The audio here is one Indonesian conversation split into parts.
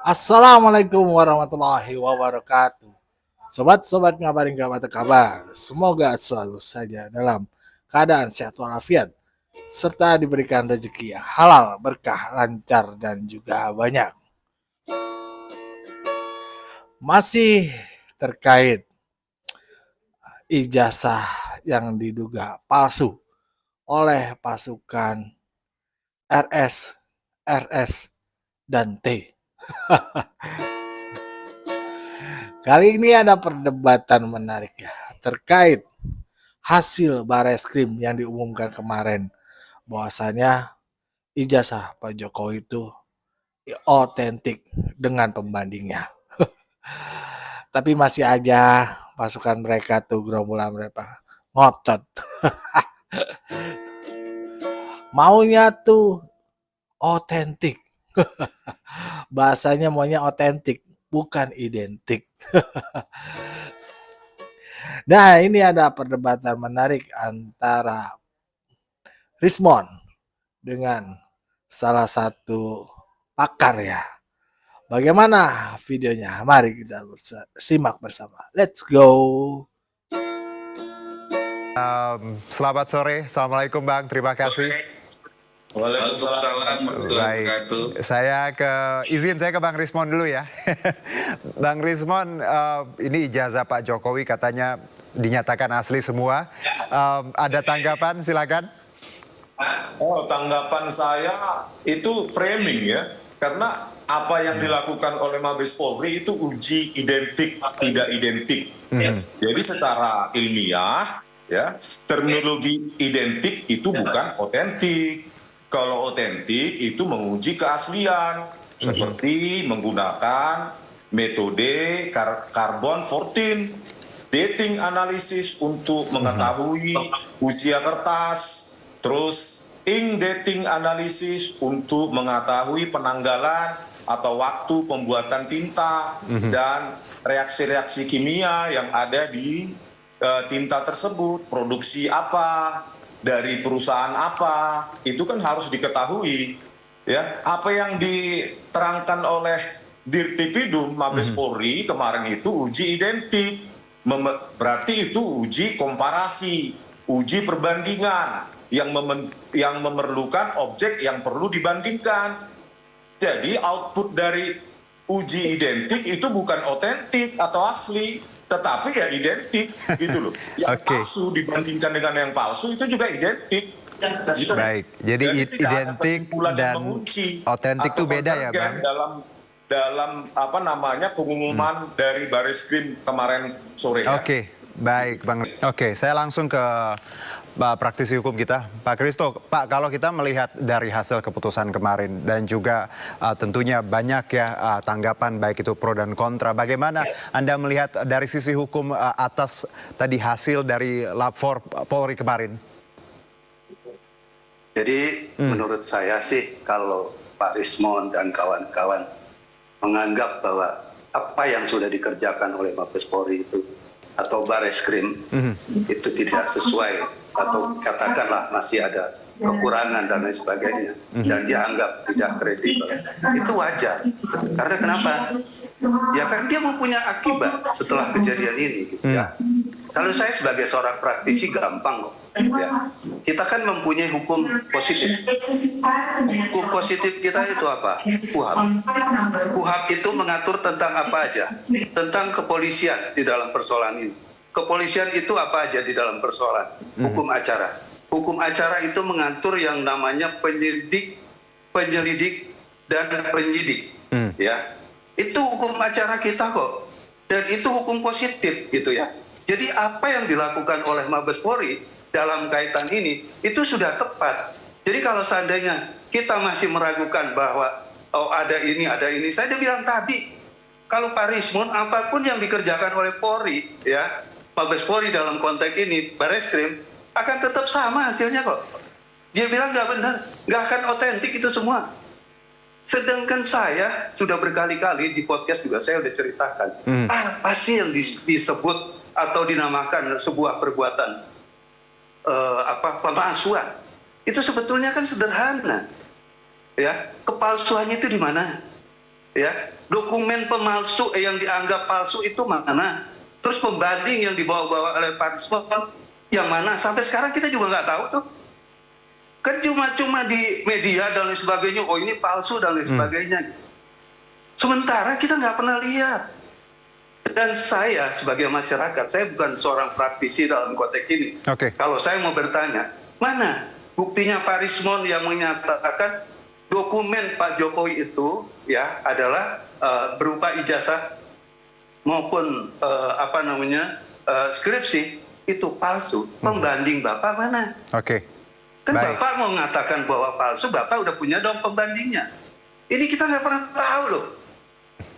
Assalamualaikum warahmatullahi wabarakatuh. Sobat-sobat ngabarin gak kabar. Semoga selalu saja dalam keadaan sehat walafiat serta diberikan rezeki yang halal, berkah, lancar dan juga banyak. Masih terkait ijazah yang diduga palsu oleh pasukan RS, RS, dan T. Kali ini ada perdebatan menarik ya terkait hasil Bareskrim yang diumumkan kemarin bahwasanya ijazah Pak Jokowi itu otentik dengan pembandingnya. Tapi masih aja pasukan mereka tuh gerombolan mereka ngotot. Maunya tuh otentik. Bahasanya maunya otentik, bukan identik. Nah, ini ada perdebatan menarik antara Rismon dengan salah satu pakar ya. Bagaimana videonya? Mari kita simak bersama. Let's go. Selamat sore, Assalamualaikum Bang, terima kasih. Waalaikumsalam warahmatullahi wabarakatuh. Saya ke Bang Rismon dulu ya. Bang Rismon, ini ijazah Pak Jokowi katanya dinyatakan asli semua. Ada tanggapan, silakan. Oh, tanggapan saya itu framing ya, karena apa yang dilakukan oleh Mabes Polri itu uji identik tidak identik. Jadi secara ilmiah ya, terminologi identik itu bukan otentik. Kalau otentik itu menguji keaslian, seperti menggunakan metode carbon 14 dating analysis untuk mengetahui usia kertas. Terus ink dating analysis untuk mengetahui penanggalan atau waktu pembuatan tinta dan reaksi-reaksi kimia yang ada di tinta tersebut, produksi apa, dari perusahaan apa, itu kan harus diketahui. Ya, apa yang diterangkan oleh Dirtipidum Mabes Polri kemarin itu uji identik, berarti itu uji komparasi, uji perbandingan yang memerlukan objek yang perlu dibandingkan. Jadi output dari uji identik itu bukan otentik atau asli, tetapi ya identik gitu loh. Yang palsu dibandingkan dengan yang palsu itu juga identik. Gitu. Baik, jadi identik dan otentik itu beda ya Bang? Dalam apa namanya pengumuman dari Bareskrim kemarin sore. Oke, baik Bang. Oke, saya langsung ke praktisi hukum kita, Pak Kristo. Pak, kalau kita melihat dari hasil keputusan kemarin dan juga tentunya banyak ya tanggapan baik itu pro dan kontra. Bagaimana Anda melihat dari sisi hukum atas tadi hasil dari lapor Polri kemarin? Jadi menurut saya sih kalau Pak Rismon dan kawan-kawan menganggap bahwa apa yang sudah dikerjakan oleh Mabes Polri itu atau Bareskrim itu tidak sesuai atau katakanlah masih ada kekurangan dan lain sebagainya dan dianggap tidak kredibel, itu wajar. Karena kenapa? Ya kan dia mempunyai akibat setelah kejadian ini gitu ya. Kalau saya sebagai seorang praktisi gampang kok. Ya. Kita kan mempunyai hukum positif. Hukum positif kita itu apa? KUHAP. KUHAP itu mengatur tentang apa aja? Tentang kepolisian di dalam persoalan ini. Kepolisian itu apa aja di dalam persoalan? Hukum acara. Hukum acara itu mengatur yang namanya penyelidik, dan penyidik. Ya, itu hukum acara kita kok. Dan itu hukum positif gitu ya. Jadi apa yang dilakukan oleh Mabes Polri dalam kaitan ini itu sudah tepat. Jadi kalau seandainya kita masih meragukan bahwa oh ada ini, saya udah bilang tadi, kalau Pak Rismon apapun yang dikerjakan oleh Polri ya, Mabes Polri dalam konteks ini Bareskrim akan tetap sama hasilnya kok. Dia bilang nggak benar, nggak akan otentik itu semua. Sedangkan saya sudah berkali-kali di podcast juga saya udah ceritakan apa sih yang disebut atau dinamakan sebuah perbuatan pemalsuan. Itu sebetulnya kan sederhana. Ya, kepalsuannya itu di mana? ya, dokumen pemalsu yang dianggap palsu itu mana? Terus pembanding yang dibawa-bawa oleh Pak Rismon yang mana? Sampai sekarang kita juga nggak tahu tuh. Kan cuma di media dan lain sebagainya, oh ini palsu dan lain sebagainya. Sementara kita nggak pernah lihat. Dan saya sebagai masyarakat, saya bukan seorang praktisi dalam konteks ini. Kalau saya mau bertanya, mana buktinya Pak Rismon yang menyatakan dokumen Pak Jokowi itu ya adalah berupa ijazah maupun skripsi itu palsu. Pembanding Bapak mana? Kan baik. Bapak mau mengatakan bahwa palsu, Bapak udah punya dong pembandingnya. Ini kita nggak pernah tahu loh.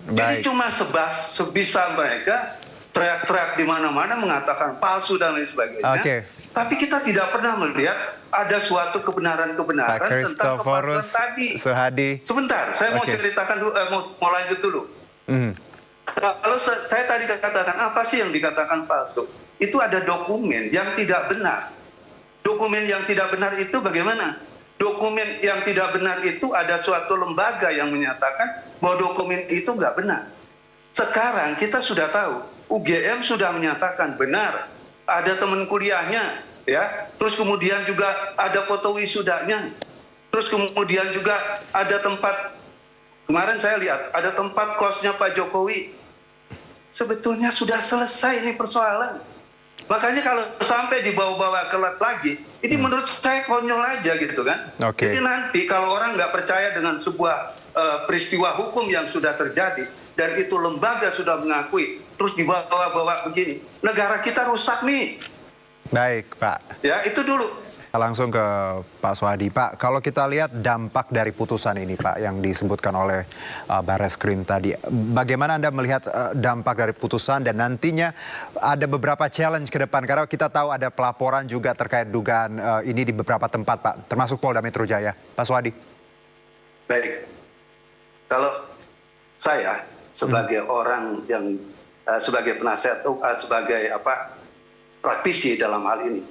Jadi cuma sebisa mereka teriak-teriak di mana-mana mengatakan palsu dan lain sebagainya. Tapi kita tidak pernah melihat ada suatu kebenaran-kebenaran tentang kepatuhan tadi. Sebentar, saya mau ceritakan dulu, mau lanjut dulu. Kalau saya tadi katakan apa sih yang dikatakan palsu? Itu ada dokumen yang tidak benar. Dokumen yang tidak benar itu bagaimana? Dokumen yang tidak benar itu ada suatu lembaga yang menyatakan bahwa dokumen itu nggak benar. Sekarang kita sudah tahu, UGM sudah menyatakan benar. Ada teman kuliahnya, ya. Terus kemudian juga ada foto wisudanya. Terus kemudian juga ada tempat, kemarin saya lihat, ada tempat kosnya Pak Jokowi. Sebetulnya sudah selesai ini persoalan. Makanya kalau sampai dibawa-bawa ke lab lagi, ini menurut saya konyol aja gitu kan. Jadi nanti kalau orang nggak percaya dengan sebuah peristiwa hukum yang sudah terjadi, dan itu lembaga sudah mengakui, terus dibawa-bawa begini, negara kita rusak nih. Baik Pak. Ya itu dulu. Langsung ke Pak Soehadi. Pak, kalau kita lihat dampak dari putusan ini Pak yang disebutkan oleh Barreskrim tadi, bagaimana Anda melihat dampak dari putusan dan nantinya ada beberapa challenge ke depan karena kita tahu ada pelaporan juga terkait dugaan ini di beberapa tempat Pak, termasuk Polda Metro Jaya. Pak Soehadi. Baik, kalau saya sebagai orang yang sebagai penasihat, sebagai praktisi dalam hal ini,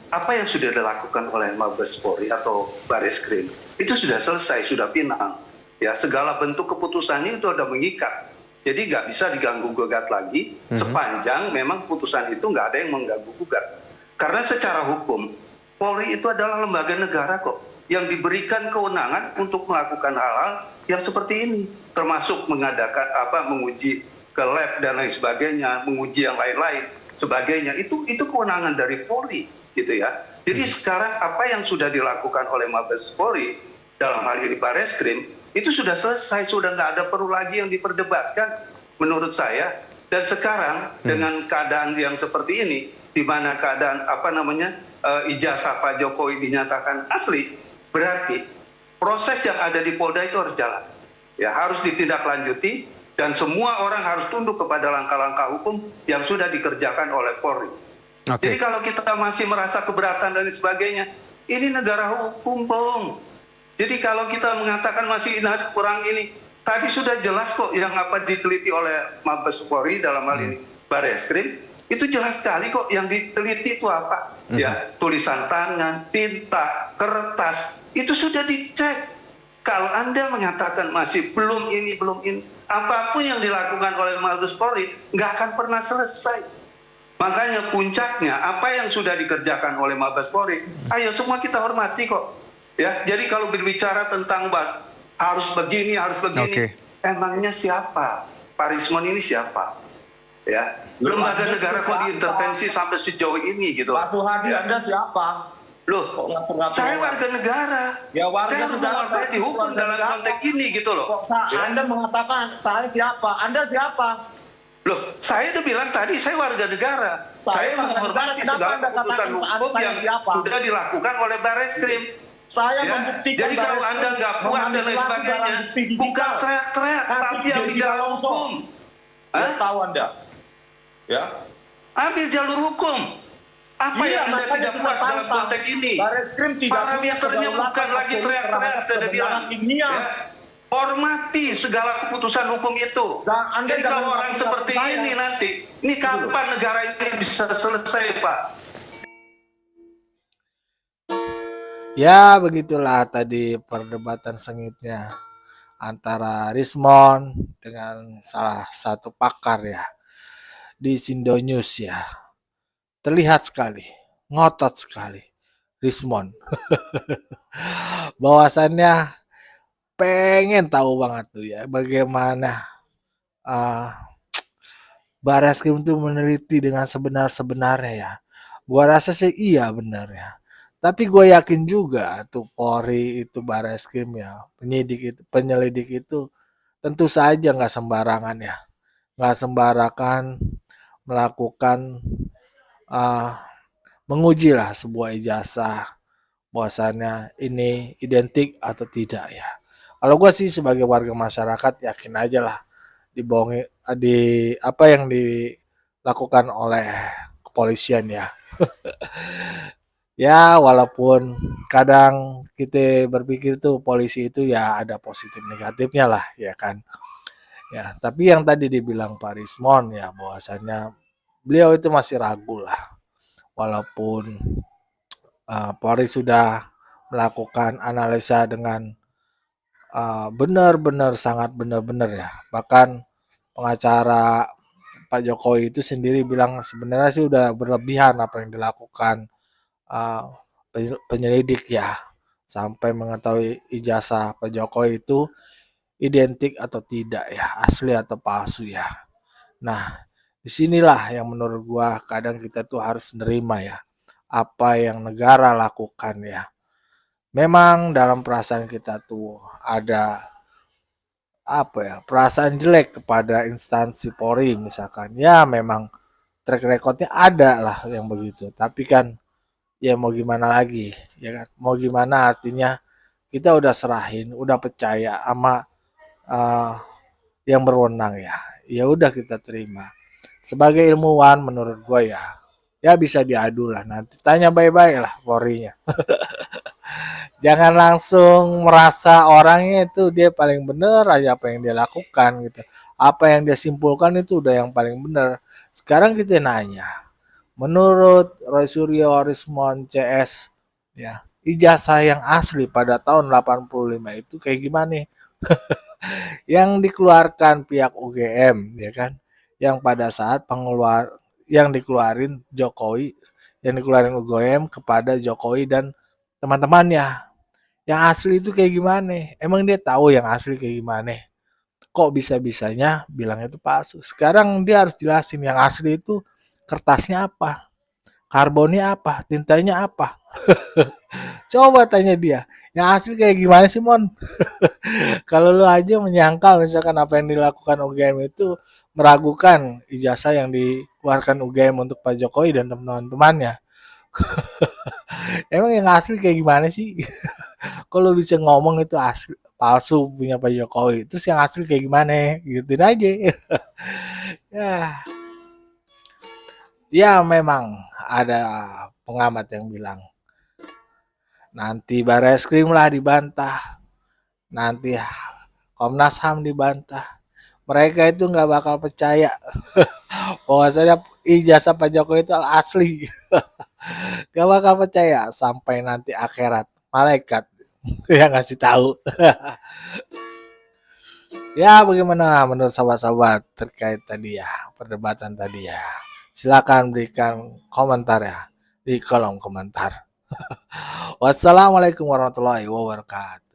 apa yang sudah dilakukan oleh Mabes Polri atau Barreskrim itu sudah selesai, sudah final. Ya, segala bentuk keputusannya itu sudah mengikat. Jadi nggak bisa diganggu gugat lagi sepanjang memang putusan itu nggak ada yang mengganggu gugat. Karena secara hukum Polri itu adalah lembaga negara kok yang diberikan kewenangan untuk melakukan hal-hal yang seperti ini, termasuk mengadakan menguji ke lab dan lain sebagainya, menguji yang lain-lain sebagainya. Itu kewenangan dari Polri. Gitu ya. Jadi sekarang apa yang sudah dilakukan oleh Mabes Polri dalam hal ini Barreskrim itu sudah selesai, sudah nggak ada perlu lagi yang diperdebatkan menurut saya. Dan sekarang dengan keadaan yang seperti ini, di mana keadaan ijazah Pak Jokowi dinyatakan asli, berarti proses yang ada di Polda itu harus jalan, ya harus ditindaklanjuti dan semua orang harus tunduk kepada langkah-langkah hukum yang sudah dikerjakan oleh Polri. Jadi kalau kita masih merasa keberatan dan sebagainya, ini negara hukum, Bung. Jadi kalau kita mengatakan masih kurang ini, tadi sudah jelas kok yang diteliti oleh Mabes Polri dalam hal ini Barreskrim, itu jelas sekali kok yang diteliti itu apa. Ya, tulisan tangan, tinta, kertas, itu sudah dicek. Kalau Anda mengatakan masih belum ini, apapun yang dilakukan oleh Mabes Polri nggak akan pernah selesai. Makanya puncaknya apa yang sudah dikerjakan oleh Mabes Polri, ayo semua kita hormati kok. Ya, jadi kalau berbicara tentang harus begini, emangnya siapa? Pak Rismon ini siapa? Ya, lembaga negara kok diintervensi sampai sejauh ini gitu. Pak Soehadi, Anda siapa? Loh, saya warga negara. Ya, saya harus menguasai dihukum dalam konteks ini gitu loh. Anda mengatakan saya siapa? Anda siapa? Loh, saya udah bilang tadi saya warga negara. Saya menghormati segala keputusan hukum yang sudah dilakukan oleh Barreskrim. Saya membuktikan. Jadi kalau Anda nggak puas dan lain sebagainya, bukan teriak-teriak, tapi ambil jalur hukum. Tahu Anda? Ya. Ambil jalur hukum. Apa yang Anda tidak puas dalam konteks ini? Parameternya bukan lagi teriak-teriak, sudah bilang. Hormati segala keputusan hukum itu. Jadi kalau orang seperti ini nanti, ini kapan negara ini bisa selesai, Pak? Ya, begitulah tadi perdebatan sengitnya antara Rismond dengan salah satu pakar ya di Sindo News ya. Terlihat sekali, ngotot sekali Rismond. Bahwasannya pengen tahu banget tuh ya bagaimana uh, Barreskrim tuh meneliti dengan sebenar-sebenarnya ya. Gua rasa sih iya benar ya. Tapi gue yakin juga tuh Polri itu Barreskrim ya, penyelidik itu tentu saja nggak sembarangan ya, nggak sembarangan melakukan uh, menguji lah sebuah ijazah bahwasannya ini identik atau tidak ya. Kalau gue sih sebagai warga masyarakat yakin aja lah dibohongi di apa yang dilakukan oleh kepolisian ya. Ya walaupun kadang kita berpikir tuh polisi itu ya ada positif negatifnya lah ya kan. Ya, tapi yang tadi dibilang Pak Rismond ya bahwasannya beliau itu masih ragu lah walaupun Polri sudah melakukan analisa dengan benar-benar sangat benar-benar ya. Bahkan pengacara Pak Jokowi itu sendiri bilang sebenarnya sih udah berlebihan apa yang dilakukan uh, penyelidik ya sampai mengetahui ijazah Pak Jokowi itu identik atau tidak ya, asli atau palsu ya. Nah, disinilah yang menurut gua kadang kita tuh harus nerima ya apa yang negara lakukan ya. Memang dalam perasaan kita tuh ada apa ya perasaan jelek kepada instansi Polri misalkan ya memang track recordnya ada lah yang begitu tapi kan ya mau gimana lagi ya kan mau gimana artinya kita udah serahin udah percaya sama uh, yang berwenang ya ya udah kita terima sebagai ilmuwan menurut gue ya bisa diadu lah nanti tanya baik-baik lah Polri-nya. Jangan langsung merasa orangnya itu dia paling benar aja apa yang dia lakukan gitu. Apa yang dia simpulkan itu udah yang paling benar. Sekarang kita nanya, menurut Roy Suryo Rismond CS ya, ijazah yang asli pada tahun 85 itu kayak gimana? Yang dikeluarkan pihak UGM ya kan, yang pada saat yang dikeluarin Jokowi, yang dikeluarin UGM kepada Jokowi dan teman-temannya. Yang asli itu kayak gimana? Emang dia tahu yang asli kayak gimana? Kok bisa-bisanya bilang itu palsu? Sekarang dia harus jelasin yang asli itu kertasnya apa, karbonnya apa, tintanya apa. Coba tanya dia, yang asli kayak gimana sih Mon? Kalau lu aja menyangkal misalkan apa yang dilakukan UGM itu meragukan ijazah yang dikeluarkan UGM untuk Pak Jokowi dan teman-temannya. Emang yang asli kayak gimana sih? Kalau bisa ngomong itu asli palsu punya Pak Jokowi. Terus yang asli kayak gimana? Gituin aja. Ya, ya memang ada pengamat yang bilang nanti Barreskrim lah dibantah, nanti Komnas HAM dibantah. Mereka itu nggak bakal percaya bahwasanya ijazah Pak Jokowi itu asli. Gak bakal percaya sampai nanti akhirat malaikat yang ngasih tahu. Ya, bagaimana menurut sahabat-sahabat terkait tadi ya, perdebatan tadi ya. Silakan berikan komentar ya di kolom komentar. Wassalamualaikum warahmatullahi wabarakatuh.